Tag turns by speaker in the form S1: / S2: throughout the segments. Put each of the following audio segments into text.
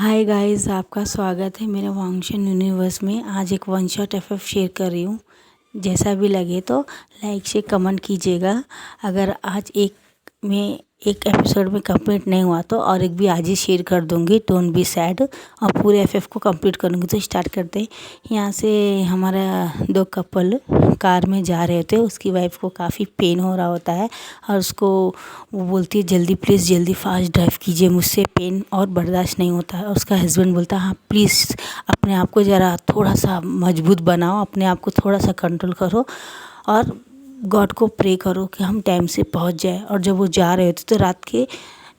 S1: Hi guys, आपका स्वागत है मेरे वांगशन यूनिवर्स में। आज एक वन शॉट एफएफ शेयर कर रही हूँ। जैसा भी लगे तो लाइक से कमेंट कीजिएगा। अगर आज एक एपिसोड में कंप्लीट नहीं हुआ तो और एक भी आज ही शेयर कर दूँगी। Don't be sad. और पूरे एफएफ को कंप्लीट करूँगी। तो स्टार्ट करते हैं। यहाँ से हमारा दो कपल कार में जा रहे थे। उसकी वाइफ को काफ़ी पेन हो रहा होता है और उसको वो बोलती है जल्दी प्लीज़ जल्दी फास्ट ड्राइव कीजिए, मुझसे पेन और बर्दाश्त नहीं होता है। और उसका हस्बैंड बोलता है हाँ प्लीज़ अपने आप को ज़रा थोड़ा सा मजबूत बनाओ, अपने आप को थोड़ा सा कंट्रोल करो और गॉड को प्रे करो कि हम टाइम से पहुंच जाए। और जब वो जा रहे होते तो रात के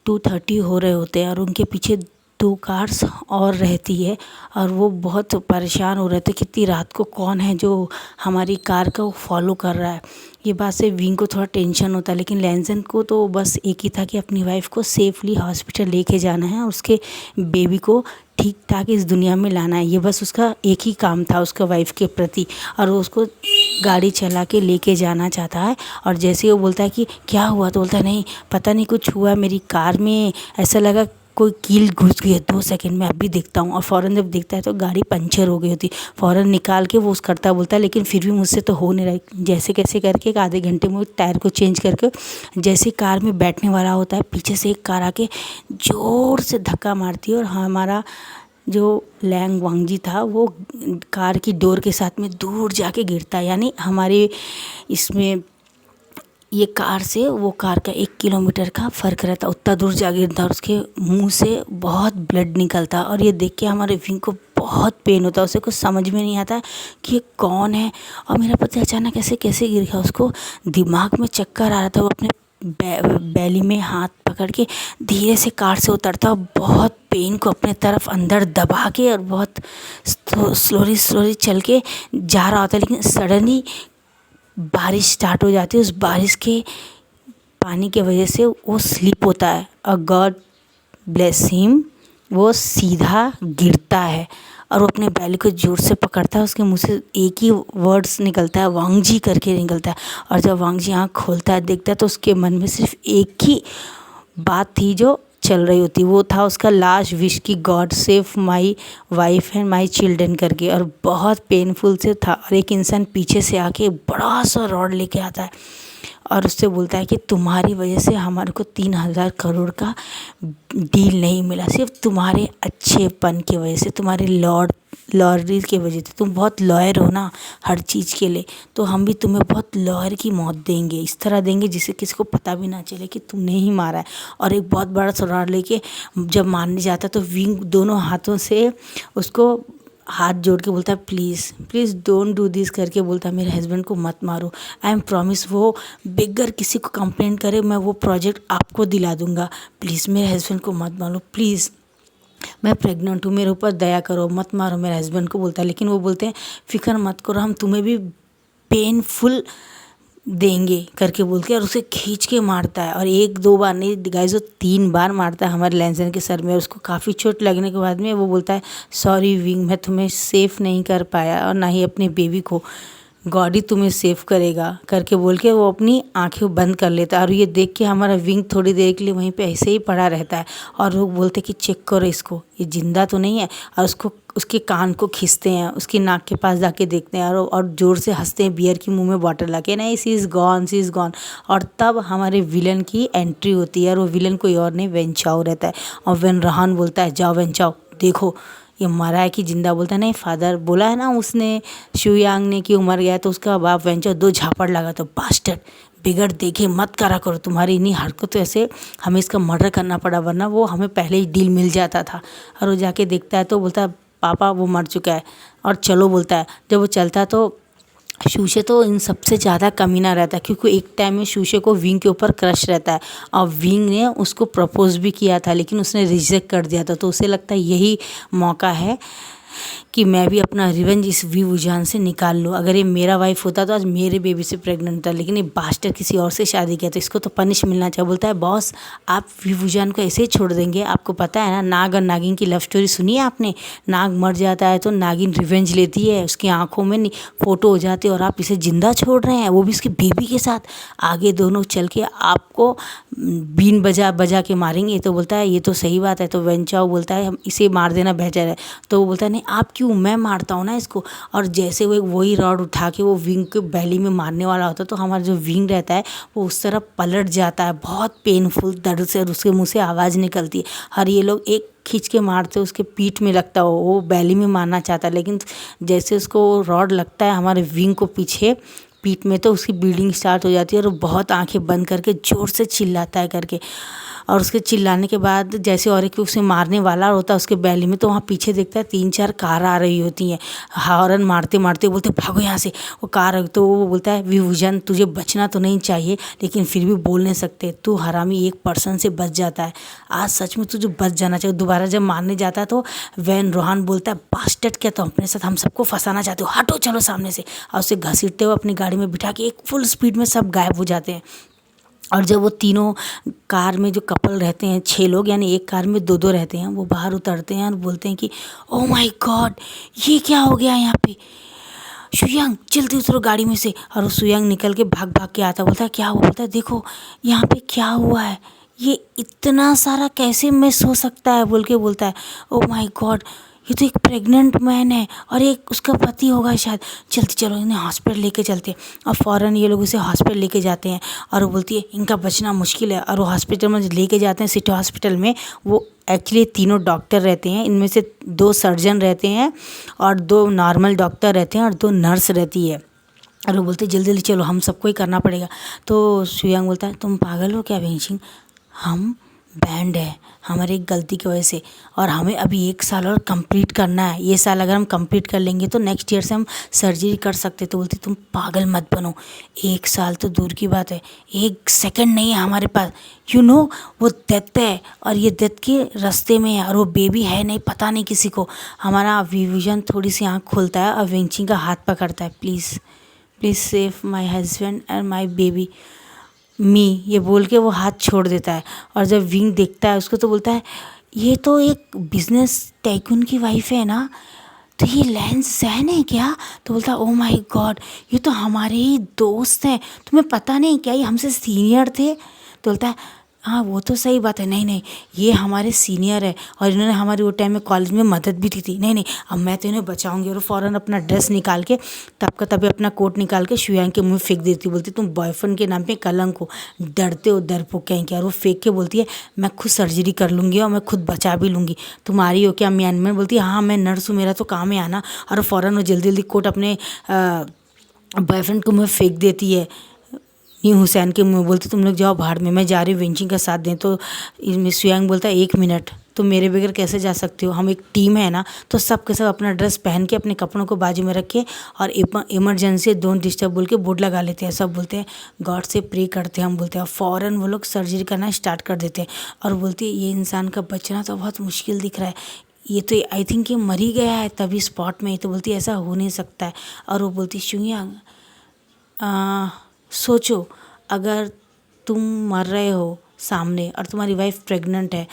S1: 2:30 हो रहे होते हैं और उनके पीछे 2 कार्स और रहती है और वो बहुत परेशान हो रहे थे कि इतनी रात को कौन है जो हमारी कार को फॉलो कर रहा है। ये बात से विंग को थोड़ा टेंशन होता है, लेकिन लैंसन को तो बस एक ही था कि अपनी वाइफ को सेफली हॉस्पिटल लेके जाना है और उसके बेबी को ठीक ठाक इस दुनिया में लाना है। ये बस उसका एक ही काम था उसका वाइफ के प्रति, और वो उसको गाड़ी चला के लेके जाना चाहता है। और जैसे ही वो बोलता है कि क्या हुआ, तो बोलता है नहीं पता नहीं कुछ हुआ मेरी कार में, ऐसा लगा कोई कील घुस गई है, 2 सेकंड में अभी देखता हूँ। और फ़ौरन जब देखता है तो गाड़ी पंचर हो गई होती। फ़ौरन निकाल के वो उस करता बोलता है लेकिन फिर भी मुझसे तो हो नहीं रहा। जैसे कैसे करके एक आधे घंटे में टायर को चेंज करके जैसे कार में बैठने वाला होता है, पीछे से एक कार आके ज़ोर से धक्का मारती है और हमारा जो लैंग वांगजी था वो कार की डोर के साथ में दूर जाके गिरता है। यानी हमारे इसमें ये कार से वो कार का 1 किलोमीटर का फ़र्क रहता, उतना दूर जा गिरता और उसके मुंह से बहुत ब्लड निकलता। और ये देख के हमारे विंग को बहुत पेन होता है। उसे कुछ समझ में नहीं आता कि ये कौन है और मेरा पति अचानक ऐसे कैसे गिर गया। उसको दिमाग में चक्कर आ रहा था। वो अपने बैली में हाथ पकड़ के धीरे से कार से उतरता और बहुत पेन को अपने तरफ अंदर दबा के और बहुत स्लोली चल के जा रहा होता है। लेकिन सडनली बारिश स्टार्ट हो जाती है। उस बारिश के पानी के वजह से वो स्लिप होता है और गॉड ब्लेस हिम, वो सीधा गिरता है और वो अपने बैली को ज़ोर से पकड़ता है। उसके मुंह से एक ही वर्ड्स निकलता है, वांगजी करके निकलता है। और जब वांगजी आँख खोलता है देखता है तो उसके मन में सिर्फ एक ही बात थी जो चल रही होती, वो था उसका लास्ट विश की God save my wife and my children करके। और बहुत पेनफुल से था। और एक इंसान पीछे से आके बड़ा सा रॉड लेके आता है और उससे बोलता है कि तुम्हारी वजह से हमारे को 3,000 करोड़ का डील नहीं मिला, सिर्फ तुम्हारे अच्छेपन की वजह से, तुम्हारे लॉयल्टी की वजह से। तुम बहुत लॉयर हो ना हर चीज़ के लिए, तो हम भी तुम्हें बहुत लॉयर की मौत देंगे, इस तरह देंगे जिससे किसी को पता भी ना चले कि तुमने ही मारा है। और एक बहुत बड़ा सरार लेके जब मारने जाता तो विंग दोनों हाथों से उसको हाथ जोड़ के बोलता है प्लीज़ डोंट डू दिस करके बोलता है मेरे हस्बैंड को मत मारो। आई एम प्रॉमिस, वो बिगर किसी को कंप्लेंट करे मैं वो प्रोजेक्ट आपको दिला दूंगा। प्लीज़ मेरे हस्बैंड को मत मारो, प्लीज़ मैं प्रेग्नेंट हूँ, मेरे ऊपर दया करो, मत मारो मेरे हस्बैंड को बोलता है। लेकिन वो बोलते हैं फ़िक्र मत करो, हम तुम्हें भी पेनफुल देंगे करके बोल के और उसे खींच के मारता है। और 1-2 बार नहीं गाइस, वो 3 बार मारता है हमारे लैंसन के सर में। और उसको काफ़ी चोट लगने के बाद में वो बोलता है सॉरी विंग, मैं तुम्हें सेफ़ नहीं कर पाया और ना ही अपने बेबी को, गॉड ही तुम्हें सेव करेगा करके बोल के वो अपनी आंखें बंद कर लेता है। और ये देख के हमारा विंग थोड़ी देर के लिए वहीं पे ऐसे ही पड़ा रहता है। और लोग बोलते कि चेक करो इसको, ये जिंदा तो नहीं है। और उसको उसके कान को खींचते हैं, उसकी नाक के पास जाके देखते हैं और ज़ोर से हंसते हैं बियर की मुंह में बॉटल ला के, नहीं सी इज़ गॉन। और तब हमारे विलन की एंट्री होती है और वो विलन कोई और नहीं वेंचाओ रहता है। और वेन रहान बोलता है जाओ वेंचाओ देखो ये मरा है कि जिंदा, बोलता है नहीं फादर बोला है ना उसने शुयांग ने कि उमर गया, तो उसका बाप वेंचाओ 2 झापड़ लगा तो बास्टर्ड बिगड़ देखे मत करा करो, तुम्हारी इन्हीं हरकतों से हमें इसका मर्डर करना पड़ा, वरना वो हमें पहले ही डील मिल जाता था। और वो जाके देखता है तो बोलता है पापा वो मर चुका है और चलो बोलता है। जब वो चलता है तो शूशे तो इन सबसे ज़्यादा कमीना रहता है, क्योंकि एक टाइम में शूशे को विंग के ऊपर क्रश रहता है और विंग ने उसको प्रपोज भी किया था लेकिन उसने रिजेक्ट कर दिया था। तो उसे लगता है यही मौका है कि मैं भी अपना रिवेंज इस विभूजान से निकाल लूँ। अगर ये मेरा वाइफ होता तो आज मेरे बेबी से प्रेग्नेंट था, लेकिन ये बास्टर किसी और से शादी किया तो इसको तो पनिश मिलना चाहिए। बोलता है बॉस आप विभूजान को ऐसे ही छोड़ देंगे? आपको पता है ना नाग और नागिन की लव स्टोरी सुनी है आपने? नाग मर जाता है तो नागिन रिवेंज लेती है, उसकी आंखों में फोटो हो जाती है और आप इसे जिंदा छोड़ रहे हैं, वो भी उसकी बेबी के साथ। आगे दोनों चल के आपको बीन बजा बजा के मारेंगे। तो बोलता है ये तो सही बात है। तो वेंचाओ बोलता है हम इसे मार देना बेहतर है। तो वो बोलता है नहीं आप क्यों, मैं मारता हूँ ना इसको। और जैसे वो वही रॉड उठा के वो विंग के बैली में मारने वाला होता है तो हमारा जो विंग रहता है वो उस तरफ पलट जाता है, बहुत पेनफुल दर्द से, और उसके मुँह से आवाज़ निकलती है। और ये लोग एक खींच के मारते उसके पीठ में लगता हो, वो बैली में मारना चाहता है, लेकिन जैसे उसको रॉड लगता है हमारे विंग को पीछे पीठ में तो उसकी ब्लीडिंग स्टार्ट हो जाती है और वो बहुत आंखें बंद करके ज़ोर से चिल्लाता है करके। और उसके चिल्लाने के बाद जैसे और एक उसे मारने वाला होता है उसके बैली में, तो वहाँ पीछे देखता है 3-4 कार आ रही होती हैं, हॉर्न मारते मारते बोलते भागो यहाँ से। वो कार तो वो बोलता है विभूजन तुझे बचना तो नहीं चाहिए, लेकिन फिर भी बोल नहीं सकते, तू हरामी एक पर्सन से बच जाता है, आज सच में तुझे बच जाना चाहिए। दोबारा जब मारने जाता है तो वैन रोहान बोलता है बास्टर्ड क्या तुम अपने साथ हम सबको फंसाना चाहते हो, हटो चलो सामने से। और उसे घसीटते हुए अपनी गाड़ी में बिठा के एक फुल स्पीड में सब गायब हो जाते हैं। और जब वो तीनों कार में जो कपल रहते हैं 6 लोग, यानी एक कार में 2-2 रहते हैं, वो बाहर उतरते हैं और बोलते हैं कि ओ माय गॉड ये क्या हो गया यहाँ पे, सुयांग जल्दी उतरो गाड़ी में से। और वो सुयांग निकल के भाग भाग के आता, बोलता है क्या हुआ, बोलता है देखो यहाँ पे क्या हुआ है, ये इतना सारा कैसे मिस हो सकता है बोल के बोलता है ओ माय गॉड ये तो एक प्रेग्नेंट मैन है और एक उसका पति होगा शायद, जल्दी चलो इन्हें हॉस्पिटल लेके चलते हैं। और फ़ौरन ये लोग उसे हॉस्पिटल लेके जाते हैं और वो बोलती है इनका बचना मुश्किल है। और वो हॉस्पिटल में लेके जाते हैं सिटी हॉस्पिटल में। वो एक्चुअली 3 डॉक्टर रहते हैं, इनमें से 2 सर्जन रहते हैं और 2 नॉर्मल डॉक्टर रहते हैं और 2 नर्स रहती है। और वो बोलते जल्दी जल्दी चलो हम सबको ही करना पड़ेगा। तो सुयांग बोलता है तुम पागल हो क्या वेंचिंग, हम बैंड है हमारी एक गलती की वजह से, और हमें अभी 1 साल और कंप्लीट करना है, ये साल अगर हम कंप्लीट कर लेंगे तो नेक्स्ट ईयर से हम सर्जरी कर सकते। तो बोलती तुम पागल मत बनो, 1 साल तो दूर की बात है, 1 सेकंड नहीं है हमारे पास, वो डेथ है और ये डेथ के रास्ते में है और वो बेबी है नहीं, पता नहीं किसी को। हमारा विभूजन थोड़ी सी आँख खोलता है और वेंचिंग का हाथ पकड़ता है, please please save my husband and my baby me, ये बोल के वो हाथ छोड़ देता है। और जब विंग देखता है उसको तो बोलता है ये तो एक बिजनेस टाइकून की वाइफ है ना, तो ये लेंस जैन है क्या? तो बोलता है ओ माय गॉड ये तो हमारे ही दोस्त हैं, तुम्हें पता नहीं क्या ये हमसे सीनियर थे? तो बोलता है हाँ वो तो सही बात है, नहीं नहीं ये हमारे सीनियर है और इन्होंने हमारे वो टाइम में कॉलेज में मदद भी की थी, नहीं नहीं अब मैं तो इन्हें बचाऊंगी। और फ़ौरन अपना ड्रेस निकाल के तब का तभी अपना कोट निकाल के सुयांग के मुँह में फेंक देती, बोलती तुम बॉयफ्रेंड के नाम पे कलंक हो, डरते हो डरपोक कहेंगे। और वो फेंक के बोलती है मैं खुद सर्जरी कर लूँगी और मैं खुद बचा भी लूँगी, तुम्हारी हो क्या म्यांमार? बोलती है हाँ मैं नर्स हूँ, मेरा तो काम है आना। और फ़ौरन वो जल्दी जल्दी कोट अपने बॉयफ्रेंड को मुँह फेंक देती है, न्यू हुसैन के मुँह, बोलते तुम लोग जाओ भाड़ में, मैं जा रही हूँ वेंचिंग का साथ दें। तो इसमें सुयांग बोलता है 1 मिनट तुम मेरे बगैर कैसे जा सकते हो, हम एक टीम है ना। तो सब के सब अपना ड्रेस पहन के अपने कपड़ों को बाजू में रख के और इमरजेंसी डोंट डिस्टर्ब बोल के बोर्ड लगा लेते हैं। सब बोलते हैं गॉड से प्रे करते हैं हम, बोलते हैं फ़ौरन वो लोग सर्जरी करना स्टार्ट कर देते हैं। और बोलती है ये इंसान का बचना तो बहुत मुश्किल दिख रहा है, ये तो आई थिंक ये मर ही गया है तभी स्पॉट में। तो बोलती है ऐसा हो नहीं सकता है। और वो बोलती सुयांग सोचो अगर तुम मर रहे हो सामने और तुम्हारी वाइफ प्रेग्नेंट है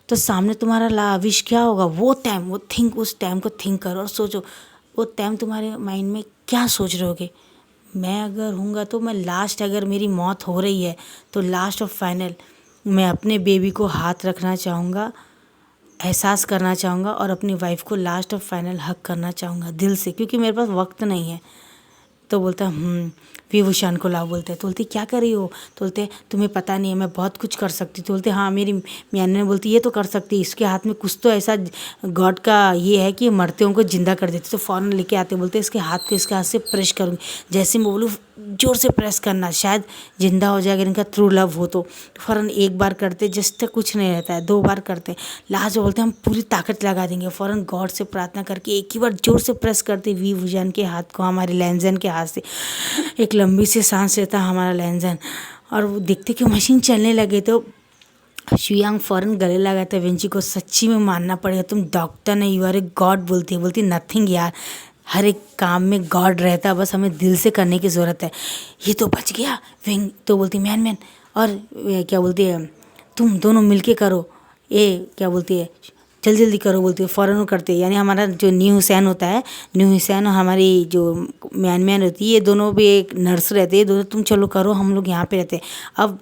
S1: तो सामने तुम्हारा लाविश क्या होगा, वो टाइम वो थिंक, उस टाइम को थिंक करो और सोचो वो टाइम तुम्हारे माइंड में क्या सोच रहे होगे। मैं अगर हूँगा तो मैं लास्ट, अगर मेरी मौत हो रही है तो लास्ट और फाइनल मैं अपने बेबी को हाथ रखना चाहूँगा, एहसास करना चाहूँगा और अपनी वाइफ को लास्ट और फाइनल हक करना चाहूँगा दिल से, क्योंकि मेरे पास वक्त नहीं है। तो बोलता विभूषण को लाओ, बोलते हैं। तो बोलती क्या कर रही हो? तो बोलते तुम्हें पता नहीं है मैं बहुत कुछ कर सकती। तो बोलते हाँ मेरी म्यांमार बोलती ये तो कर सकती, इसके हाथ में कुछ तो ऐसा गॉड का ये है कि मरते को जिंदा कर देती। तो फ़ौरन लेके आते, बोलते इसके हाथ को इसके हाथ से प्रेस करूँगी, जैसे मैं बोलूँ जोर से प्रेस करना, शायद जिंदा हो जाएगा इनका ट्रू लव हो। तो फ़ौरन 1 बार करते जस्ट कुछ नहीं रहता है, 2 बार करते, लास्ट में बोलते हम पूरी ताकत लगा देंगे। फ़ौरन गॉड से प्रार्थना करके एक ही बार जोर से प्रेस करते विभूषण के हाथ को, हमारे लेंजन के हाथ से। एक लंबी सी सांस लेता हमारा लेंजन और वो देखते कि मशीन चलने लगे। तो शुयांग फ़ौरन गले लगाता है वेंची को, सच्ची में मानना पड़ेगा, तुम डॉक्टर नहीं, यू आर ए गॉड। बोलती नथिंग यार, हर एक काम में गॉड रहता है, बस हमें दिल से करने की ज़रूरत है। ये तो बच गया वेंग। तो बोलती मैन मैन, और क्या बोलती है, तुम दोनों मिलके करो, ये क्या बोलती है, जल्दी जल्दी करो। बोलती है फ़ौरन वो करते हैं। यानी हमारा जो न्यू हुसैन होता है, न्यू हुसैन और हमारी जो मैन मैन होती है, ये दोनों भी एक नर्स रहते हैं, दोनों तुम चलो करो, हम लोग यहाँ पे रहते हैं। अब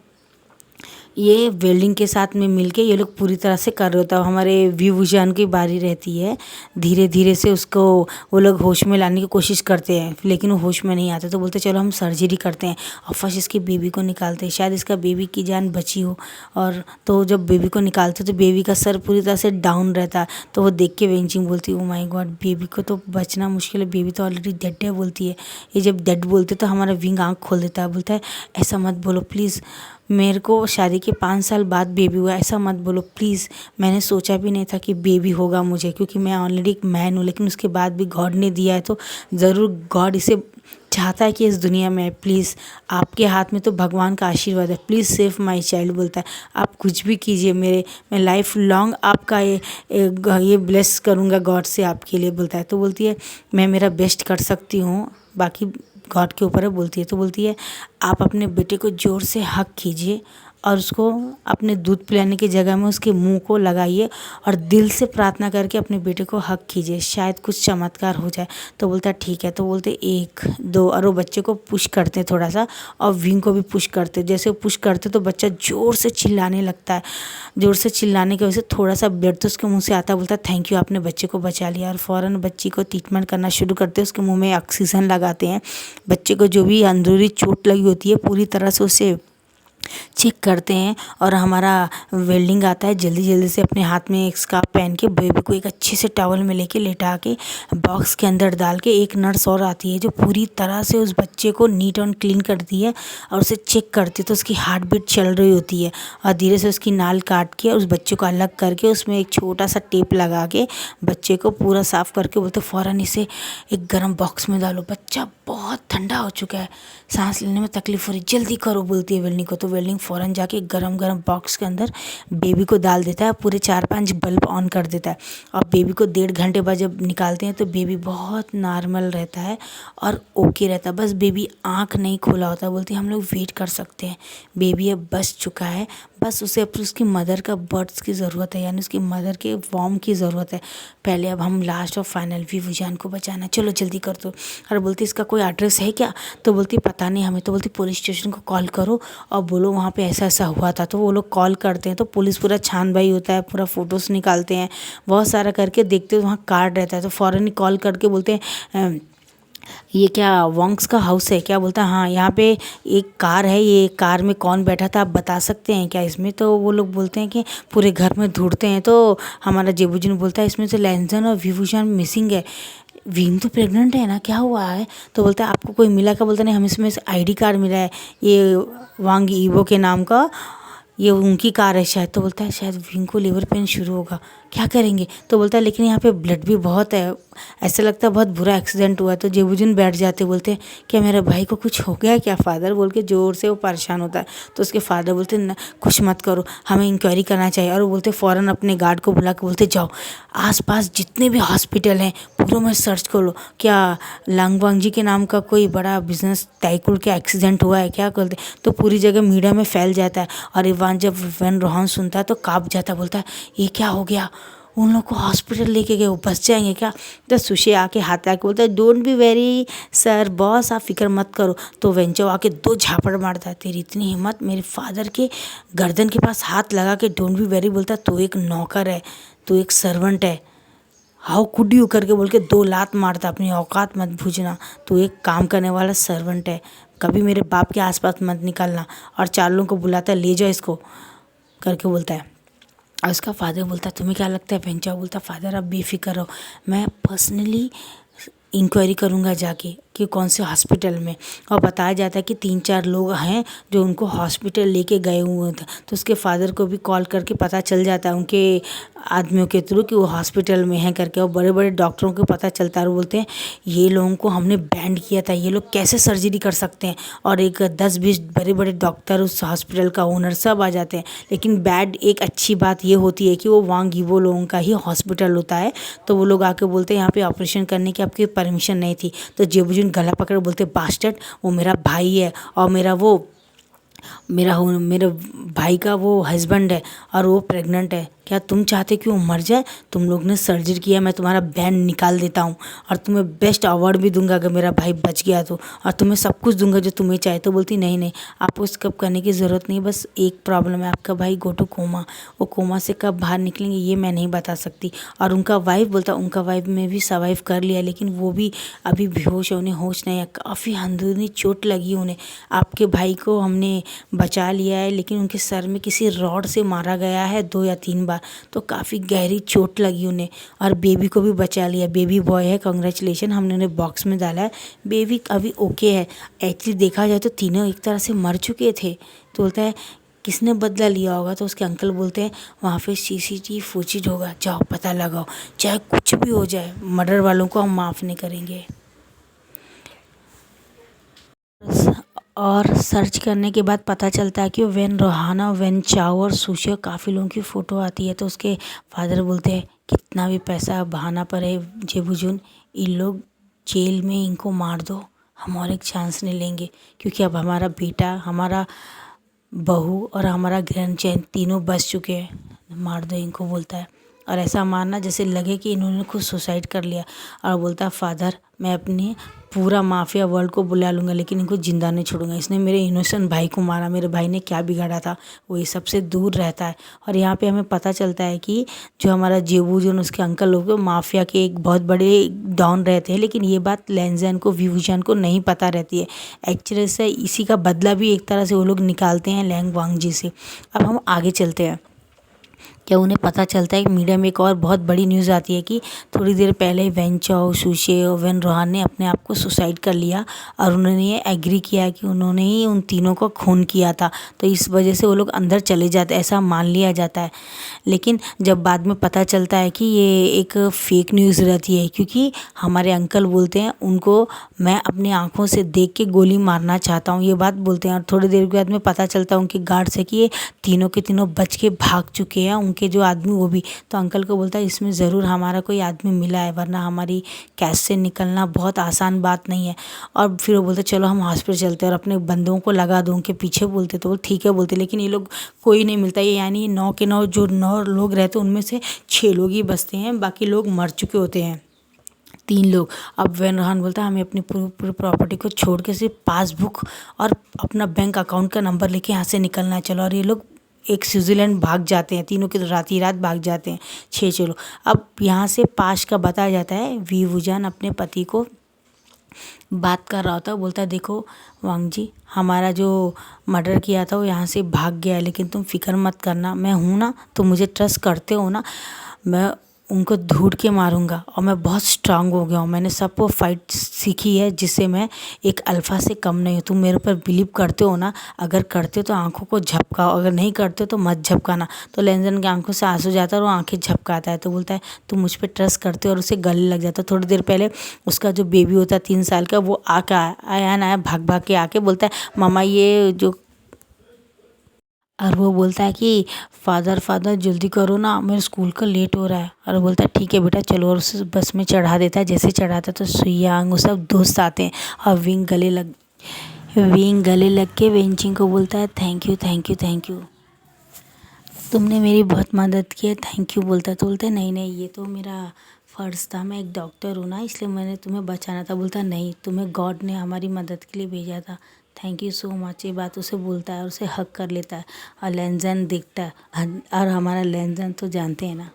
S1: ये वेल्डिंग के साथ में मिलके ये लोग पूरी तरह से कर रहे होता है। हमारे विभूषण की बारी रहती है, धीरे धीरे से उसको वो लोग होश में लाने की कोशिश करते हैं, लेकिन वो होश में नहीं आता। तो बोलते चलो हम सर्जरी करते हैं और फर्स्ट इसकी बेबी को निकालते हैं, शायद इसका बेबी की जान बची हो। और तो जब बेबी को निकालते तो बेबी का सर पूरी तरह से डाउन रहता है। तो वो देख के वेंचिंग बोलती है ओ माय गॉड, बेबी को तो बचना मुश्किल है, बेबी तो ऑलरेडी डेड है। बोलती है ये जब डेड बोलते तो हमारा विंग आँख खोल देता है, बोलता है ऐसा मत बोलो प्लीज़, मेरे को शादी के 5 साल बाद बेबी हुआ, ऐसा मत बोलो प्लीज़। मैंने सोचा भी नहीं था कि बेबी होगा मुझे, क्योंकि मैं ऑलरेडी एक मैन हूँ, लेकिन उसके बाद भी गॉड ने दिया है तो ज़रूर गॉड इसे चाहता है कि इस दुनिया में, प्लीज़ आपके हाथ में तो भगवान का आशीर्वाद है, प्लीज़ सेव माई चाइल्ड। बोलता है आप कुछ भी कीजिए, मैं लाइफ लॉन्ग आपका ये ब्लेस करूँगा गॉड से आपके लिए। बोलता है तो बोलती है मैं मेरा बेस्ट कर सकती हूँ, बाकी गॉड के ऊपर है। बोलती है तो बोलती है आप अपने बेटे को ज़ोर से हक कीजिए और उसको अपने दूध पिलाने की जगह में उसके मुंह को लगाइए और दिल से प्रार्थना करके अपने बेटे को हक कीजिए, शायद कुछ चमत्कार हो जाए। तो बोलता है ठीक है। तो बोलते 1 2 और वो बच्चे को पुश करते हैं थोड़ा सा, और विंग को भी पुश करते। जैसे वो पुश करते तो बच्चा ज़ोर से चिल्लाने लगता है। ज़ोर से चिल्लाने की वजह से थोड़ा सा ब्लड तो उसके मुँह से आता है। बोलता है थैंक यू, आपने बच्चे को बचा लिया। और फ़ौरन बच्ची को ट्रीटमेंट करना शुरू करते हैं, उसके मुँह में ऑक्सीजन लगाते हैं। बच्चे को जो भी अंदरूनी चोट लगी होती है पूरी तरह से उसे चेक करते हैं। और हमारा वेल्डिंग आता है जल्दी जल्दी से अपने हाथ में एक स्कार्फ पहन के बेबी को एक अच्छे से टॉवल में लेके लेटा के बॉक्स के अंदर डाल के, एक नर्स और आती है जो पूरी तरह से उस बच्चे को नीट एंड क्लीन करती है और उसे चेक करती है। तो उसकी हार्ट बीट चल रही होती है और धीरे से उसकी नाल काट के उस बच्चे को अलग करके उसमें एक छोटा सा टेप लगा के बच्चे को पूरा साफ़ करके बोलते फ़ौरन इसे एक गर्म बॉक्स में डालो, बच्चा बहुत ठंडा हो चुका है, सांस लेने में तकलीफ हो रही, जल्दी करो। बोलती है वेल्डिंग को। तो वेल्डिंग फ़ौरन जाके गरम गरम बॉक्स के अंदर बेबी को डाल देता है, पूरे 4-5 बल्ब ऑन कर देता है। और बेबी को 1.5 घंटे बाद जब निकालते हैं तो बेबी बहुत नॉर्मल रहता है और ओके रहता है, बस बेबी आँख नहीं खोला होता। बोलती है हम लोग वेट कर सकते हैं, बेबी अब बच चुका है, बस उसे अब उसकी मदर का बर्ड्स की ज़रूरत है, यानी उसकी मदर के वॉर्म की ज़रूरत है। पहले अब हम लास्ट और फाइनल विभूषण को बचाना, चलो जल्दी कर दो। और बोलती इसका कोई एड्रेस है क्या? तो बोलती पता नहीं हमें। तो बोलती पुलिस स्टेशन को कॉल करो और बोलो वहाँ पे ऐसा ऐसा हुआ था। तो वो लोग कॉल करते हैं तो पुलिस पूरा छानबीन होता है, पूरा फ़ोटोज़ निकालते हैं, बहुत सारा करके देखते हैं वहाँ कार्ड रहता है। तो फ़ौरन ही कॉल करके बोलते हैं ये क्या वॉन्ग्स का हाउस है क्या? बोलता है हाँ, यहाँ पे एक कार है, ये कार में कौन बैठा था आप बता सकते हैं क्या इसमें? तो वो लोग बोलते हैं कि पूरे घर में ढूंढते हैं। तो हमारा जेबूजन बोलता है इसमें से लैंसन और विभूषण मिसिंग है, विंग तो प्रेग्नेंट है ना, क्या हुआ है? तो बोलता है आपको कोई मिला क्या? बोलता नहीं, हम इसमें से ID कार्ड मिला है, ये वांग ईवो के नाम का, ये उनकी कार है शायद। तो बोलता है शायद विंग को लिवर पेन शुरू होगा, क्या करेंगे? तो बोलता है लेकिन यहाँ पे ब्लड भी बहुत है, ऐसा लगता है बहुत बुरा एक्सीडेंट हुआ है। तो जेबूजन बैठ जाते, बोलते हैं क्या मेरे भाई को कुछ हो गया क्या फादर? बोल के ज़ोर से वो परेशान होता है। तो उसके फादर बोलते हैं कुछ मत करो, हमें इंक्वायरी करना चाहिए। और वो बोलते फ़ौरन अपने गार्ड को बुला के बोलते जाओ आसपास जितने भी हॉस्पिटल हैं पूरों में सर्च कर लो, क्या लांगवांग जी के नाम का कोई बड़ा बिजनेस टाइकून का एक्सीडेंट हुआ है क्या? करते तो पूरी जगह मीडिया में फैल जाता है। और इवान जब वैन रोहन सुनता है तो काँप जाता है, बोलता है ये क्या हो गया, उन लोग को हॉस्पिटल लेके गए, वो बच जाएंगे क्या? तो सुशे आके हाथ आके बोलता है don't be very sir boss, आप फिक्र मत करो। तो वेंचो आके 2 झापड़ मारता है, तेरी इतनी हिम्मत, मेरे फादर के गर्दन के पास हाथ लगा के डोंट बी वेरी बोलता है तू एक नौकर है, तू एक सर्वेंट है, हाउ कुड यू करके बोल के 2 लात मारता, अपनी औकात मत भूजना, तू एक काम करने वाला सर्वेंट है, कभी मेरे बाप के आसपास मत निकलना। और 4 लोगों को बुलाता है ले जाओ इसको करके बोलता है। और उसका फादर बोलता है तुम्हें क्या लगता है? वेंचा बोलता फादर आप बेफिक्र रहो, मैं पर्सनली इंक्वायरी करूँगा जाके कि कौन से हॉस्पिटल में, और बताया जाता है कि 3-4 लोग हैं जो उनको हॉस्पिटल लेके गए हुए थे। तो उसके फादर को भी कॉल करके पता चल जाता है उनके आदमियों के थ्रू कि वो हॉस्पिटल में हैं करके, और बड़े बड़े डॉक्टरों को पता चलता है और बोलते हैं ये लोगों को हमने बैंड किया था, ये लोग कैसे सर्जरी कर सकते हैं। और एक 10-20 बड़े बड़े डॉक्टर, उस हॉस्पिटल का ओनर सब आ जाते हैं। लेकिन बैड एक अच्छी बात ये होती है कि वो वांग गीवो लोगों का ही हॉस्पिटल होता है। तो वो लोग आके बोलते हैं यहाँ पे ऑपरेशन करने की आपकी परमिशन नहीं थी। तो जेबुजुन गला पकड़ बोलते बास्टर्ड, वो मेरा भाई है और मेरे भाई का वो हस्बैंड है और वो प्रेग्नेंट है। क्या तुम चाहते कि वो मर जाए? तुम लोग ने सर्जरी किया, मैं तुम्हारा बैंड निकाल देता हूँ और तुम्हें बेस्ट अवार्ड भी दूंगा अगर मेरा भाई बच गया तो, और तुम्हें सब कुछ दूंगा जो तुम्हें चाहे। तो बोलती नहीं नहीं, आपको इस कब करने की ज़रूरत नहीं, बस एक प्रॉब्लम है, आपका भाई गो टू कोमा, वो कोमा से कब बाहर निकलेंगे ये मैं नहीं बता सकती। और उनका वाइफ बोलता, उनका वाइफ में भी सर्वाइव कर लिया लेकिन वो भी अभी बेहोश है, उन्हें होश नहीं है, काफ़ी अंदरूनी चोट लगी उन्हें। आपके भाई को हमने बचा लिया है लेकिन उनके सर में किसी रॉड से मारा गया है 2 या 3 बार, तो काफ़ी गहरी चोट लगी उन्हें। और बेबी को भी बचा लिया, बेबी बॉय है, कांग्रेचुलेशन, हमने उन्हें बॉक्स में डाला है, बेबी अभी ओके है। एक्चुअली देखा जाए तो तीनों एक तरह से मर चुके थे। तो बोलता है किसने बदला लिया होगा? तो उसके अंकल बोलते हैं वहाँ पे CCTV फुटेज होगा, जाओ पता लगाओ, चाहे कुछ भी हो जाए मर्डर वालों को हम माफ़ नहीं करेंगे। और सर्च करने के बाद पता चलता है कि वेन रोहाना, वेन चाओ और सुशी, काफ़ी लोगों की फ़ोटो आती है। तो उसके फादर बोलते हैं कितना भी पैसा बहाना पड़े जेबुजुन, इन लोग जेल में इनको मार दो, हम और एक चांस नहीं लेंगे, क्योंकि अब हमारा बेटा, हमारा बहू और हमारा ग्रैंडचाइल्ड तीनों बच चुके हैं, मार दो इनको, बोलता है। और ऐसा मारना जैसे लगे कि इन्होंने खुद सुसाइड कर लिया। और बोलता है फादर मैं अपने पूरा माफिया वर्ल्ड को बुला लूँगा लेकिन इनको ज़िंदा नहीं छोड़ूंगा, इसने मेरे इनोसेंट भाई को मारा, मेरे भाई ने क्या बिगाड़ा था, वो ये सबसे दूर रहता है। और यहाँ पे हमें पता चलता है कि जो हमारा जेबुजुन, उसके अंकल लोग माफिया के एक बहुत बड़े डॉन रहते हैं, लेकिन ये बात लैंजन को, व्यूजान को नहीं पता रहती है। एक्चुअली से इसी का बदला भी एक तरह से वो लोग निकालते हैं लैंग वांगजी से। अब हम आगे चलते हैं। क्या उन्हें पता चलता है कि मीडिया में एक और बहुत बड़ी न्यूज़ आती है कि थोड़ी देर पहले वेन चाओ, सुशे और वेन रोहान ने अपने आप को सुसाइड कर लिया और उन्होंने ये एग्री किया कि उन्होंने ही उन तीनों को खून किया था। तो इस वजह से वो लोग अंदर चले जाते, ऐसा मान लिया जाता है। लेकिन जब बाद में पता चलता है कि ये एक फेक न्यूज़ रहती है, क्योंकि हमारे अंकल बोलते हैं उनको मैं अपनी आँखों से देख के गोली मारना चाहता हूँ, ये बात बोलते हैं। और थोड़ी देर के बाद में पता चलता है उनके गार्ड से कि ये तीनों के तीनों बच के भाग चुके हैं, उनके जो आदमी वो भी। तो अंकल को बोलता है इसमें ज़रूर हमारा कोई आदमी मिला है, वरना हमारी कैश से निकलना बहुत आसान बात नहीं है। और फिर वो बोलते चलो हम हॉस्पिटल चलते हैं और अपने बंदों को लगा दो उनके पीछे, बोलते तो वो ठीक है बोलते। लेकिन ये लोग कोई नहीं मिलता, ये यानी 9 के 9 जो 9 लोग रहते हैं उनमें से 6 लोग ही बचते हैं, बाकी लोग मर चुके होते हैं, 3 लोग। अब वेन रोहान बोलता है हमें अपनी पूरी प्रॉपर्टी को छोड़ के सिर्फ पासबुक और अपना बैंक अकाउंट का नंबर लेके यहाँ से निकलना है, चलो। और ये लोग एक स्विट्ज़रलैंड भाग जाते हैं, तीनों के रात ही रात भाग जाते हैं, 6 लोग। अब यहाँ से पाश का बताया जाता है, वीवुजान अपने पति को बात कर रहा होता है, बोलता है देखो वांग जी, हमारा जो मर्डर किया था वो यहाँ से भाग गया है, लेकिन तुम फिक्र मत करना, मैं हूँ ना, तुम मुझे ट्रस्ट करते हो ना, मैं उनको ढूंढ के मारूंगा और मैं बहुत स्ट्रांग हो गया हूँ, मैंने सबको फाइट सीखी है जिससे मैं एक अल्फ़ा से कम नहीं हूँ। तुम मेरे ऊपर बिलीव करते हो ना? अगर करते हो तो आंखों को झपकाओ, अगर नहीं करते हो तो मत झपकाना। तो लेंजन की आंखों से आंसू जाता है और वो आंखें झपकाता है। तो बोलता है तुम मुझ पर ट्रस्ट करते हो, और उसे गले लग जाता है। थोड़ी देर पहले उसका जो बेबी होता है 3 साल का, वो आके आया भाग भाग के आके बोलता है मामा ये जो, और वो बोलता है कि फादर जल्दी करो ना, मेरे स्कूल का लेट हो रहा है। और बोलता है ठीक है बेटा चलो, और उसे बस में चढ़ा देता है। जैसे चढ़ाता है तो सुयांग वो सब दोस्त आते हैं और विंग गले लग के वेंचिंग को बोलता है थैंक यू, तुमने मेरी बहुत मदद की है, थैंक यू बोलता है। तो बोलता है नहीं ये तो मेरा फ़र्ज़ था, मैं एक डॉक्टर हूँ ना, इसलिए मैंने तुम्हें बचाना था। बोलता है नहीं, तुम्हें गॉड ने हमारी मदद के लिए भेजा था, थैंक यू सो मच। ये बात उसे बोलता है और उसे हक कर लेता है। और लेंजन दिखता है, और हमारा लेंजन तो जानते हैं ना,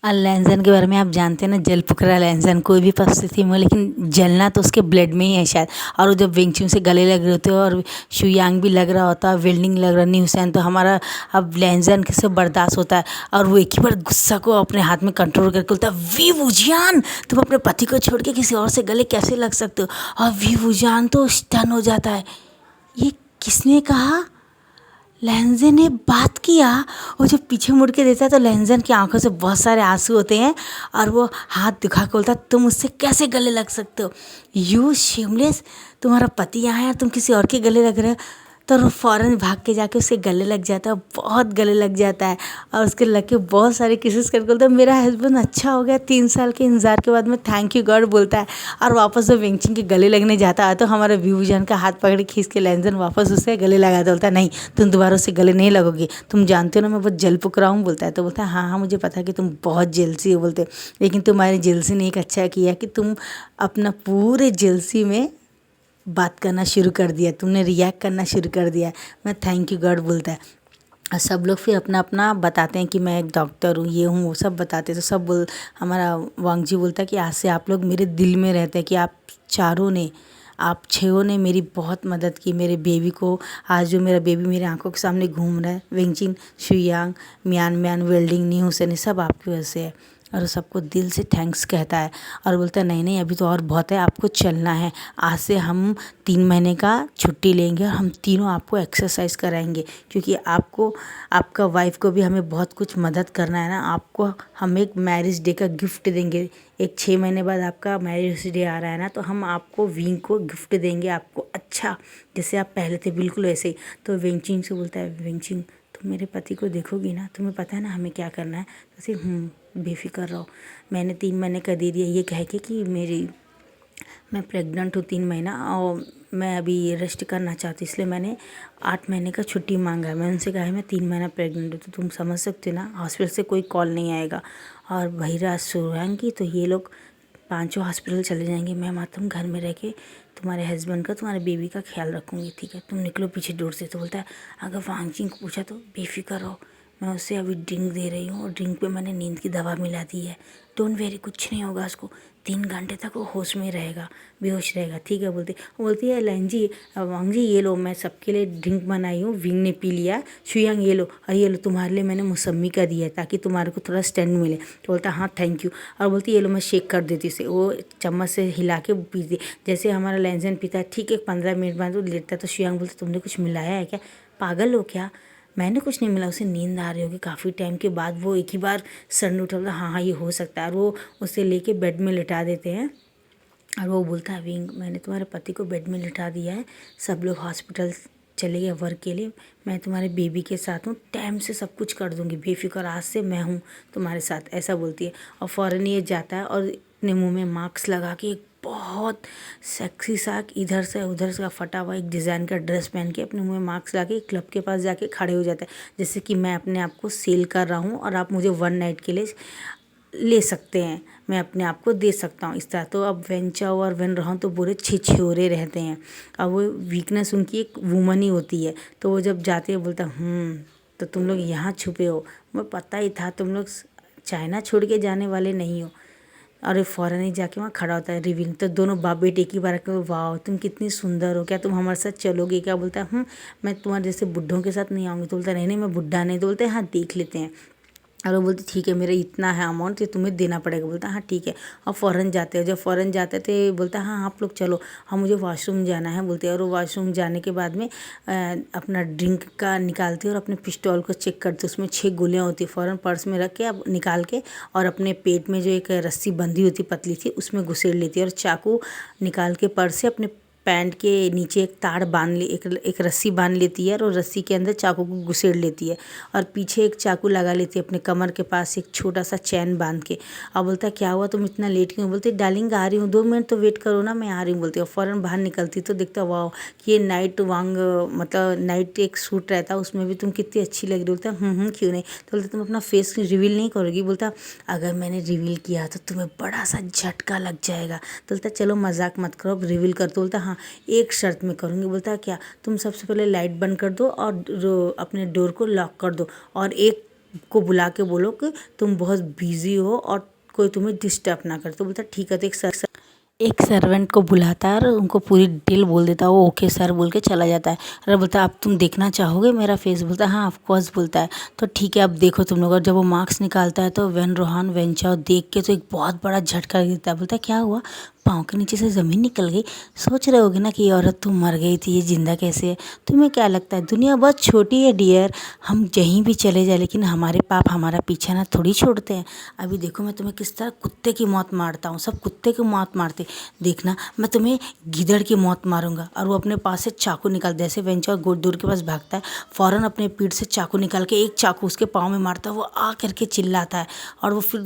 S1: और लैंसन के बारे में आप जानते हैं ना, जल पुकरा लैंसन कोई भी परिस्थिति में, लेकिन जलना तो उसके ब्लड में ही है शायद। और वो जब विंगचून से गले लग रहे होते हैं और शुयांग भी लग रहा होता है, वेल्डिंग लग रहा नहीं हुसैन, तो हमारा अब लैंसन किसे बर्दाश्त होता है। और वो एक ही बार गुस्सा को अपने हाथ में कंट्रोल करके बोलता है, वी वुजियान तुम अपने पति को छोड़ के किसी और से गले कैसे लग सकते हो। और वी वुजियान तो स्टन हो जाता है, ये किसने कहा। लहंजन ने बात किया। वो जब पीछे मुड़ के देखता है तो लहंजन की आंखों से बहुत सारे आंसू होते हैं और वो हाथ दिखा के बोलता है, तुम उससे कैसे गले लग सकते हो, यू शेमलेस, तुम्हारा पति यहाँ है और तुम किसी और के गले लग रहे हो। तो वो फ़ौरन भाग के जाके उसके गले लग जाता है, बहुत गले लग जाता है और उसके लग के बहुत सारे किसेस करके बोलता है, मेरा हस्बैंड अच्छा हो गया 3 साल के इंतज़ार के बाद में, थैंक यू गॉड बोलता है। और वापस जब वेंचिंग के गले लगने जाता है तो हमारा व्यूजान का हाथ पकड़ के खींच के लैंजन वापस उससे गले लगाता, बोलता है नहीं तुम दोबारा उससे गले नहीं लगोगे, तुम जानते हो ना मैं बहुत जल पुकरा हूँ बोलता है। तो बोलता है हाँ हाँ मुझे पता है कि तुम बहुत जेलसी हो बोलते, लेकिन तुम्हारी जेलसी ने एक अच्छा किया कि तुम अपना पूरे जेलसी में बात करना शुरू कर दिया, तुमने रिएक्ट करना शुरू कर दिया। मैं थैंक यू गॉड बोलता है। और सब लोग फिर अपना अपना बताते हैं कि मैं एक डॉक्टर हूँ, ये हूँ, वो सब बताते हैं। तो सब हमारा वांगजी बोलता है कि आज से आप लोग मेरे दिल में रहते हैं, कि आप चारों ने, आप छहों ने मेरी बहुत मदद की, मेरे बेबी को। आज जो मेरा बेबी मेरे आंखों के सामने घूम रहा है, वेंचिन, शुयांग, म्यान म्यान, वेल्डिंग, न्यू हुसैन, सब आपकी वजह से है। और वो सबको दिल से थैंक्स कहता है और बोलता है नहीं नहीं अभी तो और बहुत है, आपको चलना है। आज से हम 3 महीने का छुट्टी लेंगे और हम तीनों आपको एक्सरसाइज कराएंगे, क्योंकि आपको, आपका वाइफ को भी हमें बहुत कुछ मदद करना है ना। आपको हम एक मैरिज डे का गिफ्ट देंगे, एक 6 महीने बाद आपका मैरिज डे आ रहा है ना, तो हम आपको विंग को गिफ्ट देंगे, आपको अच्छा जैसे आप पहले थे बिल्कुल वैसे ही। तो वेंचिंग से बोलता है, वेंचिंग तुम मेरे पति को देखोगी ना, तुम्हें पता है ना हमें क्या करना है। तो सिर्फ बेफिक्र रहो, मैंने 3 महीने का दे दिया, ये कह के कि मैं प्रेग्नेंट हूँ 3 महीना और मैं अभी रेस्ट करना चाहती, इसलिए मैंने 8 महीने का छुट्टी मांगा है। मैं उनसे कहा है मैं 3 महीना प्रेग्नेंट हूँ, तो तुम समझ सकते हो ना हॉस्पिटल से कोई कॉल नहीं आएगा। और बहिरा शुरुआंगी तो ये लोग 5 हॉस्पिटल चले जाएंगे, मैं मातम घर में रह के तुम्हारे हस्बैंड का, तुम्हारे बेबी का ख्याल रखूँगी, ठीक है तुम निकलो पीछे डोर से। तो बोलता है अगर वांगजिंग को पूछा तो बेफिक्र रहो, मैं उससे अभी ड्रिंक दे रही हूँ और ड्रिंक पे मैंने नींद की दवा मिला दी है, डोंट वेरी, कुछ नहीं होगा उसको, 3 घंटे तक वो होश में रहेगा, बेहोश रहेगा, ठीक है। बोलती है लैंजी, वांग जी ये लो, मैं सबके लिए ड्रिंक बनाई हूँ, विंग ने पी लिया, शुयांग ये लो, और ये लो तुम्हारे लिए मैंने मौसमी का दिया है ताकि तुम्हारे को थोड़ा स्टैंड मिले। तो बोलता हाँ थैंक यू। और बोलती ये लो मैं शेक कर देती उसे, वो चम्मच से हिला के पीती, जैसे हमारा लैंजन पीता है, ठीक है 15 मिनट बाद वो लेटता है। तो शुयांग बोलते तुमने कुछ मिलाया है क्या, पागल हो क्या, मैंने कुछ नहीं मिला, उसे नींद आ रही होगी काफ़ी टाइम के बाद, वो एक ही बार सर उठा, बोला हाँ हाँ ये हो सकता है। और वो उसे लेके बेड में लिटा देते हैं और वो बोलता है विंग मैंने तुम्हारे पति को बेड में लिटा दिया है, सब लोग हॉस्पिटल चले गए वर्क के लिए, मैं तुम्हारे बेबी के साथ हूँ, टाइम से सब कुछ कर दूँगी, बेफिक्र, आज से मैं हूँ तुम्हारे साथ, ऐसा बोलती है। और फ़ौरन ये जाता है और अपने मुंह में मास्क लगा के एक बहुत सेक्सी सा इधर से उधर से फटा हुआ एक डिज़ाइन का ड्रेस पहन के अपने मुंह में मास्क लगा के क्लब के पास जाके खड़े हो जाता है, जैसे कि मैं अपने आप को सेल कर रहा हूँ और आप मुझे 1 नाइट के लिए ले सकते हैं, मैं अपने आप को दे सकता हूँ इस तरह। तो अब वेंचाओ और वेन रहा तो बुरे छिछोरे रहते हैं। अब वो वीकनेस उनकी एक वुमन ही होती है। तो वो जब जाते हैं बोलता तो तुम लोग यहाँ छुपे हो, मुझे पता ही था तुम लोग चाइना छोड़ के जाने वाले नहीं हो। और फ़ौरन ही जाके वहाँ खड़ा होता है रिवील, तो दोनों बाप बेटे एक ही बार के, वाह तुम कितनी सुंदर हो, क्या तुम हमारे साथ चलोगे क्या। बोलता है मैं तुम्हारे जैसे बुढ़ों के साथ नहीं आऊँगी। तो बोलता है नहीं नहीं मैं बुढ़ा नहीं। तो बोलते हैं हाँ देख लेते हैं। और वो बोलती ठीक है मेरा इतना है अमाउंट, तो तुम्हें देना पड़ेगा। बोलता हाँ ठीक है। और फ़ौरन जाते हैं, जब फ़ौरन जाते थे बोलता हाँ आप लोग चलो, हाँ मुझे वॉशरूम जाना है बोलते हैं। और वो वॉशरूम जाने के बाद में अपना ड्रिंक का निकालती है और अपने पिस्टॉल को चेक करते, उसमें 6 गोलियाँ होती है, फ़ौरन पर्स में रख के अब निकाल के और अपने पेट में जो एक रस्सी बंधी होती पतली थी उसमें घुसेड़ लेती है। और चाकू निकाल के पर्स से अपने पैंट के नीचे एक तार बांध ले, एक रस्सी बांध लेती है और रस्सी के अंदर चाकू को घुसेड़ लेती है और पीछे एक चाकू लगा लेती है अपने कमर के पास एक छोटा सा चैन बांध के। और बोलता है क्या हुआ तुम इतना लेट क्यों। बोलते डार्लिंग आ रही हूँ, 2 मिनट तो वेट करो ना, मैं आ रही हूँ बोलती है। और फ़ौरन बाहर निकलती तो देखता वाह कि ये नाइट वांग मतलब नाइट एक सूट रहता है उसमें भी तुम कितनी अच्छी लग रही। बोलता क्यों नहीं। तो बोलते तुम अपना फेस रिवील नहीं करोगी। बोलता अगर मैंने रिवील किया तो तुम्हें बड़ा सा झटका लग जाएगा। तो बोलता चलो मजाक मत करो, अब रिवील कर। तो बोलता हाँ एक शर्त में करूँगी। बोलता है क्या। तुम सबसे पहले लाइट बंद कर दो और अपने डोर को लॉक कर दो और एक को बुला के बोलो कि तुम बहुत बिजी हो और कोई तुम्हें डिस्टर्ब ना करे। तो बोलता ठीक है। तो एक सर्वेंट को बुलाता है और उनको पूरी डिटेल बोल देता है। वो ओके सर बोल के चला जाता है। और बोलता है अब तुम देखना चाहोगे मेरा फेस? बोलता है हाँ ऑफ कोर्स। बोलता है तो ठीक है अब देखो तुम लोग। और जब वो मार्क्स निकालता है तो वेन रोहान वेंचाओ देख के तो एक बहुत बड़ा झटका गिरता है। बोलता है क्या हुआ? पाँव के नीचे से ज़मीन निकल गई। सोच रहे होगे ना कि ये औरत तो मर गई थी, ये जिंदा कैसे है? तुम्हें क्या लगता है दुनिया बहुत छोटी है डियर, हम कहीं भी चले जाए लेकिन हमारे पाप हमारा पीछा ना थोड़ी छोड़ते हैं। अभी देखो मैं तुम्हें किस तरह कुत्ते की मौत मारता हूँ, सब कुत्ते की मौत मारते, देखना मैं तुम्हें गिदड़ की मौत मारूंगा। और वो अपने पास से चाकू निकाल, जैसे वेंचर गोदूर के पास भागता है फ़ौरन अपने पीठ से चाकू निकाल के एक चाकू उसके पाँव में मारता है। वो आ करके चिल्लाता है और वो फिर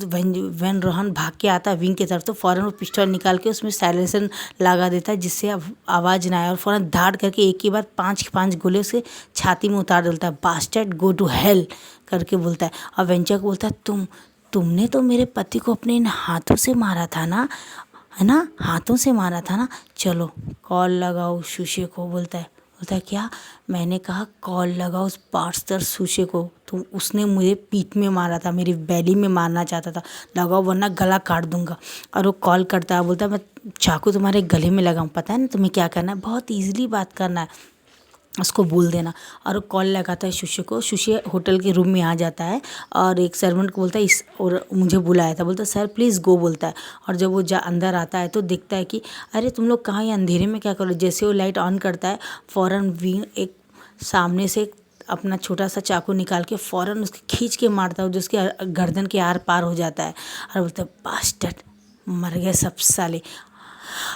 S1: वेन रोहन भाग के आता है विंग की तरफ। तो फ़ौरन वो पिस्टल निकाल के उसमें साइलेंसर लगा देता है जिससे आवाज़ ना आए। और फ़ौरन धाड़ करके एक ही बार 5 गोले उसके छाती में उतार देता है। बास्टर्ड गो टू हेल करके बोलता है। और वेंचर को बोलता है तुमने तो मेरे पति को अपने इन हाथों से मारा था ना, है ना, हाथों से मारा था ना, चलो कॉल लगाओ सुशे को। बोलता है क्या? मैंने कहा कॉल लगाओ उस पार्सर सुशे को, उसने मुझे पीठ में मारा था, मेरी बैली में मारना चाहता था, लगाओ वरना गला काट दूंगा। और वो कॉल करता है, बोलता है मैं चाकू तुम्हारे गले में लगाऊं, पता है ना तुम्हें क्या करना है, बहुत ईजिली बात करना है, उसको बोल देना। और वो कॉल लगाता है सुशे को। सुशे होटल के रूम में आ जाता है और एक सर्वेंट को बोलता है और मुझे बुलाया था। बोलता है सर प्लीज़ गो बोलता है। और जब वो अंदर आता है तो देखता है कि अरे तुम लोग कहाँ, ये अंधेरे में क्या करो। जैसे वो लाइट ऑन करता है फ़ौरन विंग एक सामने से अपना छोटा सा चाकू निकाल के फ़ौरन उसके खींच के मारता है जो उसके गर्दन के आर पार हो जाता है। और बोलता है बास्टर्ड, मर गए सब साले।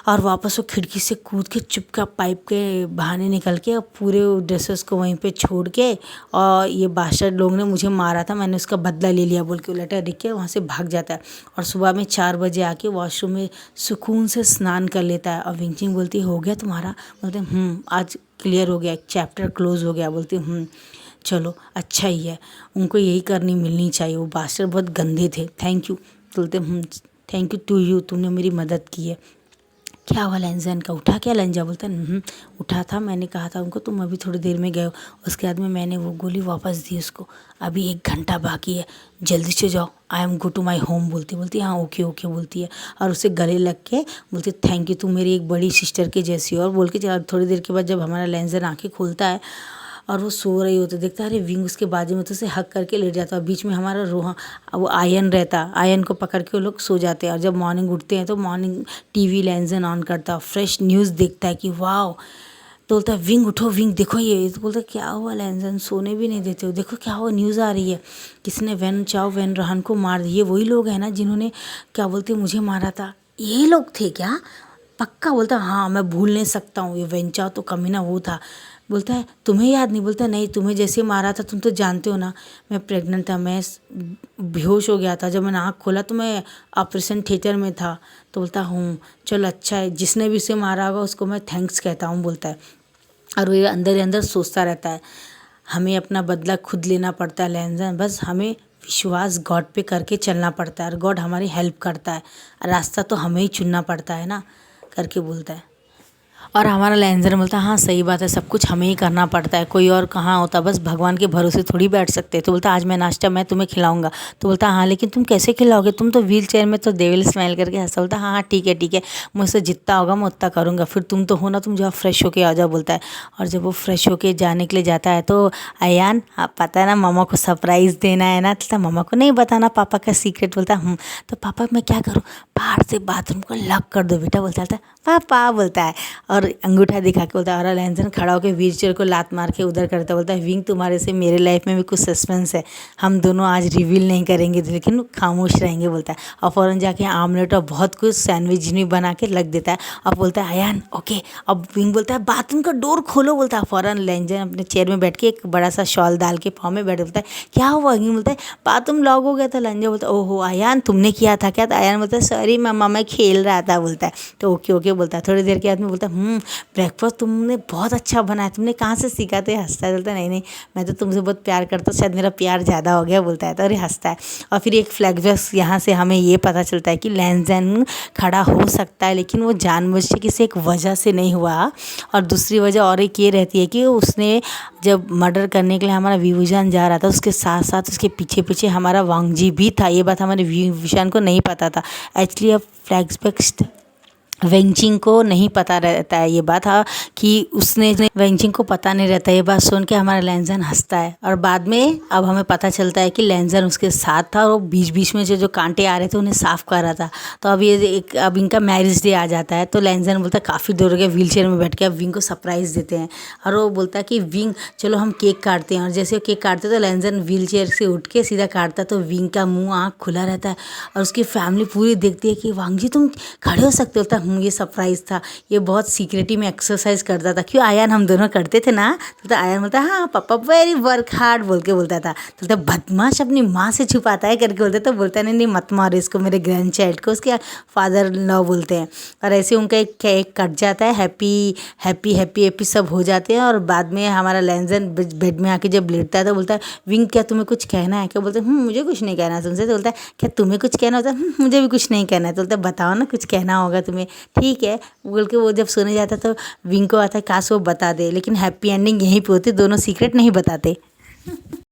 S1: और वापस वो खिड़की से कूद के चुपका पाइप के बहाने निकल के और पूरे ड्रेसेस को वहीं पे छोड़ के, और ये बादशाह लोग ने मुझे मारा था, मैंने उसका बदला ले लिया बोल के उलटा दिख के वहाँ से भाग जाता है। और सुबह में 4 बजे आके वॉशरूम में सुकून से स्नान कर लेता है। और विंचिंग बोलती है हो गया तुम्हारा? बोलते आज क्लियर हो गया, एक चैप्टर क्लोज हो गया। बोलती चलो अच्छा ही है, उनको यही करनी मिलनी चाहिए, वो बादशाह बहुत गंदे थे, थैंक यू। बोलते थैंक यू टू यू, तुमने मेरी मदद की है। क्या हुआ लंजन का, उठा क्या लंजा? बोलता है उठा था, मैंने कहा था उनको तुम अभी थोड़ी देर में गए हो, उसके बाद में मैंने वो गोली वापस दी उसको, अभी 1 घंटा बाकी है, जल्दी से जाओ, I am go to my home. बोलती हाँ ओके ओके बोलती है। और उसे गले लग के बोलती थैंक यू, तुम मेरी एक बड़ी सिस्टर के जैसी हो। और बोल के चला। थोड़ी देर के बाद जब हमारा लंजन आँखें खोलता है और वो सो रही होती, देखता है अरे विंग उसके बाजू में, तो उसे हक करके लेट जाता है। बीच में हमारा रोहा वो आयन रहता, आयन को पकड़ के वो लोग सो जाते हैं। और जब मॉर्निंग उठते हैं तो मॉर्निंग टीवी लैंजन ऑन करता, फ्रेश न्यूज़ देखता है कि वाह। तो बोलता है विंग उठो, विंग देखो ये। तो बोलता है क्या हुआ लैंजन, सोने भी नहीं देते हो, देखो क्या हुआ, न्यूज़ आ रही है, किसने वेन रोहन को मार दिया। वही लोग हैं ना जिन्होंने क्या बोलते मुझे मारा था, यही लोग थे क्या? पक्का? बोलता हाँ मैं भूल नहीं सकता हूँ, ये वेंचाओ तो कमीना वो था। बोलता है तुम्हें याद नहीं? बोलता नहीं, तुम्हें जैसे मारा था तुम तो जानते हो ना, मैं प्रेग्नेंट था, मैं बेहोश हो गया था, जब मैंने आँख खोला तो मैं ऑपरेशन थिएटर में था। तो बोलता हूँ चलो अच्छा है, जिसने भी उसे मारा होगा उसको मैं थैंक्स कहता हूँ, बोलता है। और वो अंदर ही अंदर सोचता रहता है हमें अपना बदला खुद लेना पड़ता है लैंजन, बस हमें विश्वास गॉड पे करके चलना पड़ता है और गॉड हमारी हेल्प करता है, रास्ता तो हमें ही चुनना पड़ता है ना, करके बोलता है। और हमारा लैंजर बोलता है हाँ सही बात है, सब कुछ हमें ही करना पड़ता है, कोई और कहाँ होता, बस भगवान के भरोसे थोड़ी बैठ सकते। तो बोलता आज मैं नाश्ता मैं तुम्हें खिलाऊंगा। तो बोलता हाँ लेकिन तुम कैसे खिलाओगे, तुम तो व्हील चेयर में। तो देविल स्माइल करके हंसा। बोलता हाँ हाँ ठीक है, मुझसे जितना होगा मैं उतना करूँगा, फिर तुम तो हो ना, तुम जाओ फ्रेश होके आ जाओ, बोलता है। और जब वो फ्रेश होके जाने के लिए जाता है तो अयान पता है ना मामा को सरप्राइज़ देना है ना, तो मामा को नहीं बताना पापा का सीक्रेट। बोलता तो पापा मैं क्या करूँ, बाहर से बाथरूम को लॉक कर दो बेटा। बोलता है पापा, बोलता है। और अंगूठा दिखा के बोलता है। और लैंजन खड़ा होकर व्हील चेयर को लात मार के उधर करता, बोलता है विंग तुम्हारे से मेरे लाइफ में भी कुछ सस्पेंस है, हम दोनों आज रिवील नहीं करेंगे लेकिन खामोश रहेंगे, बोलता है। और फ़ौरन जाके आमलेट और बहुत कुछ सैंडविच भी बना के रख देता है। और बोलता है अयान ओके। अब विंग बोलता है बाथरूम का डोर खोलो, बोलता है। फ़ौरन लैंजन अपने चेयर में बैठ के एक बड़ा सा शॉल डाल के पाँव में बैठ, बोलता है क्या हुआ? विंग बोलता है बाथरूम लॉक हो गया था। लैंजन बोलता है ओहो अयान तुमने किया था क्या? तो अयान बोलता है सॉरी मामा मैं खेल रहा था, बोलता है। तो ओके ओके बोलता है। थोड़ी देर के बाद में बोलता है ब्रेकफास्ट तुमने बहुत अच्छा बनाया, तुमने कहाँ से सीखा? तो ये हंसता है, बोलता है नहीं नहीं मैं तो तुमसे बहुत प्यार करता हूँ, शायद मेरा प्यार ज़्यादा हो गया बोलता है। तो और ये हंसता है। और फिर एक फ्लैशबैक यहाँ से हमें ये पता चलता है कि लैंज़न खड़ा हो सकता है, लेकिन वो जानबूझ के किसी एक वजह से नहीं हुआ। और दूसरी वजह और एक ये रहती है कि उसने जब मर्डर करने के लिए हमारा विभूषण जा रहा था, उसके साथ साथ उसके पीछे पीछे हमारा वांगजी भी था। ये बात हमारे विभूषण को नहीं पता था। एक्चुअली अब फ्लैशबैक वेंचिंग को नहीं पता रहता है ये बात, हाँ, कि उसने वेंचिंग को पता नहीं रहता। ये बात सुन के हमारा लैंज़न हंसता है। और बाद में अब हमें पता चलता है कि लैंज़न उसके साथ था और वो बीच बीच में जो कांटे आ रहे थे उन्हें साफ़ कर रहा था। तो अब इनका मैरिज डे आ जाता है। तो लैंज़न बोलता है काफ़ी दूर हो गया, व्हील चेयर में बैठ के अब विंग को सरप्राइज़ देते हैं। और वो बोलता है कि विंग चलो हम केक काटते हैं। और जैसे वो केक काटते तो लैंज़न व्हील चेयर से उठ के सीधा काटता है, तो विंग का मुँह आँख खुला रहता है और उसकी फैमिली पूरी देखती है कि वांगजी तुम खड़े हो सकते हो। ये सरप्राइज़ था। ये बहुत सीक्रेटली में एक्सरसाइज करता था। क्यों आयान, हम दोनों करते थे ना? तो आयान बोलता हाँ पापा वेरी वर्क हार्ड बोल के बोलता था। तो बदमाश अपनी माँ से छुपाता है करके बोलते। तो बोलता है नहीं मत मारो इसको, मेरे ग्रैंड चाइल्ड को उसके फादर लॉ बोलते हैं। और ऐसे उनका एक केक कट जाता है, हैप्पी हैप्पी हैप्पी हैप्पी सब हो जाते हैं। और बाद में हमारा लैंज़न बेड में आके जब लेटता है तो बोलता है विंग क्या तुम्हें कुछ कहना है क्या? बोलते हैं मुझे कुछ नहीं कहना है तुमसे। तो बोलता है क्या तुम्हें कुछ कहना होता है? मुझे भी कुछ नहीं कहना है। तो बोलता है बताओ ना कुछ कहना होगा तुम्हें। ठीक है बोल के वो जब सोने जाता तो विंग को आता है काश वो बता दे, लेकिन हैप्पी एंडिंग यहीं पे होती, दोनों सीक्रेट नहीं बताते।